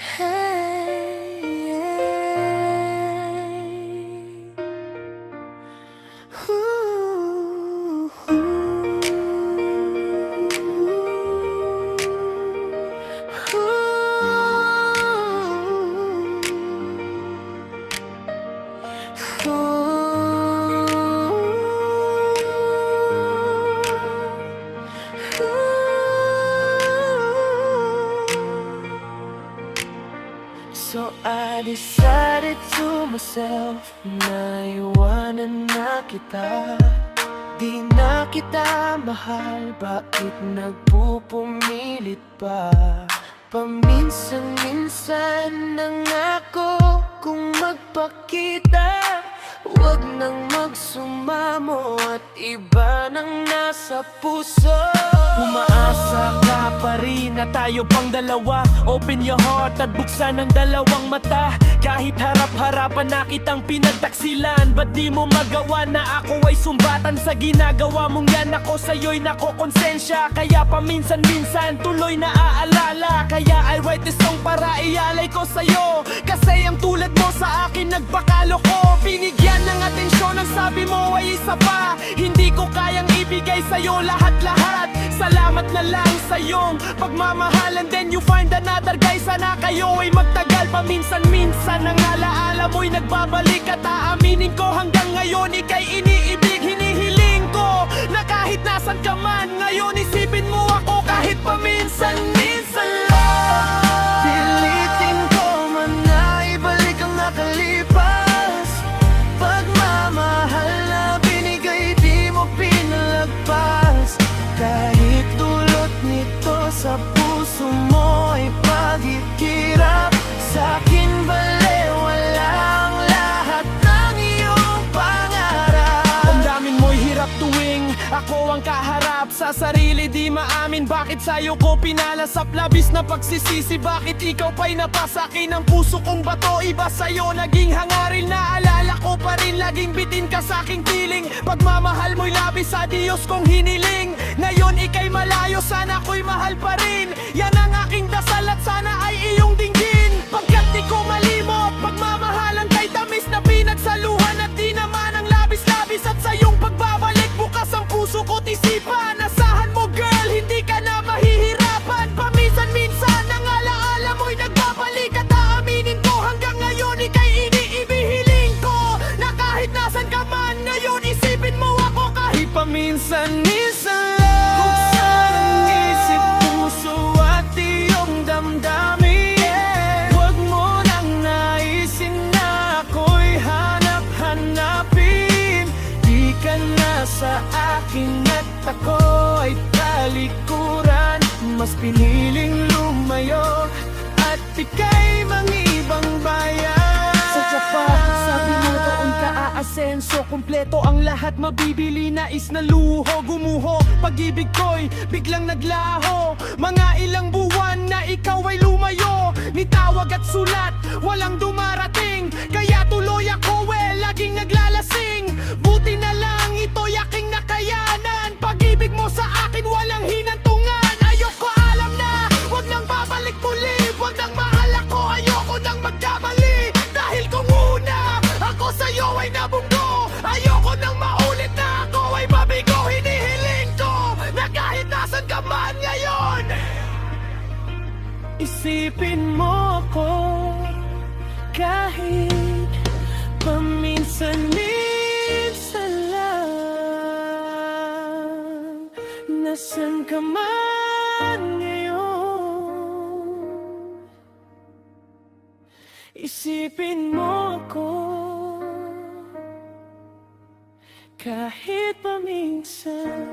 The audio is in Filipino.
Hey, ooh, So I decided to myself na iwanan na kita. Di na kita mahal, bakit nagpupumilit pa? Paminsan-minsan nangako kung magpakita, huwag nang magsumamo at iba nang nasa puso. Umaasa ka pa rin na tayo pang dalawa. Open your heart at buksan ang dalawang mata. Kahit harap-harapan na kitang pinagtaksilan, ba't di mo magawa na ako ay sumbatan sa ginagawa mong yan? Ako sa'yo'y nakokonsensya, kaya paminsan-minsan tuloy na aalala. Kaya I write this song para ialay ko sa'yo, kasi ang tulad mo sa akin nagpakaloko. Binigyan ng atensyon ang sabi mo ay isa pa. Hindi ko kayang ibigay sa'yo lahat-lahat. Salamat na lang sa iyong pagmamahalan. Then you find another guy, sana kayo ay magtagal. Paminsan-minsan ang alaala mo'y nagbabalik. At aaminin ko hanggang ngayon ika'y iniibig. Hinihiling ko na kahit nasan ka man, ngayon isipin mo ako kahit paminsan-minsan lang. Pilitin ko man na ibalik ang nakalipas. Pagmamahal na binigay di mo pinalagpas. Kahit dulot nito sa puso mo ay paghihirap, sa'kin balewala ang lahat ng iyong pangarap. Damdamin mo'y hirap tuwing ako ang kaharap sa sarili, di maamin bakit sa'yo ko pinalasap. Labis na pagsisisi, bakit ikaw pa'y napasakin ang puso kong bato. Iba sa'yo naging hangarin, naalala ko pa rin laging bitin ka sa'king piling. Pagmamahal mo'y labis sa Diyos kong hiniling. Ngayon ika'y malayo, sana ko'y mahal pa rin. Yan ang aking dasal at sana ay iyong dinggin. Pagkat di ko malimot, pagmamahalan kay tamis na pinagsaluhan. At di naman ang labis-labis, at sa iyong pagbabalik bukas ang puso ko't isipan. Asahan mo girl, hindi ka na mahihirapan. Paminsan-minsan ang alaala mo'y nagbabalik. At aaminin ko hanggang ngayon ika'y iniibihiling ko, na kahit nasan ka man ngayon isipin mo ako kahit paminsan-minsan lang. Buksan ang isip, puso at iyong damdamin. Huwag mo nang naisin na ako'y hanap-hanapin. Di ka na sa akin at ako'y talikuran. Mas piniling lumayo at ika'y mangibang bayan. Sadya pa, sabi mo doon ka aasenso. Kompleto ang lahat, mabibili, nais na luho. Gumuho, pag-ibig ko'y biglang naglaho. Mga ilang buwan na ikaw ay lumayo. Ni tawag at sulat, walang dumarating. Kaya tuloy ako laging naglalasing. Buti na lang ito'y aking nakayanan. Pag-ibig mo sa akin walang hinantungan. Ayoko alam na, wag nang babalik muli. Wag nang mahal ako, ayoko nang magkamali. Dahil kung una, ako sa'yo ay nabunggo. Ayoko nang maulit na ako ay mabigo. Hinihiling ko na kahit nasan ka man ngayon, isipin mo ako kahit paminsan-minsan lang. Nasan ka man ngayon, isipin mo ako kahit paminsan-minsan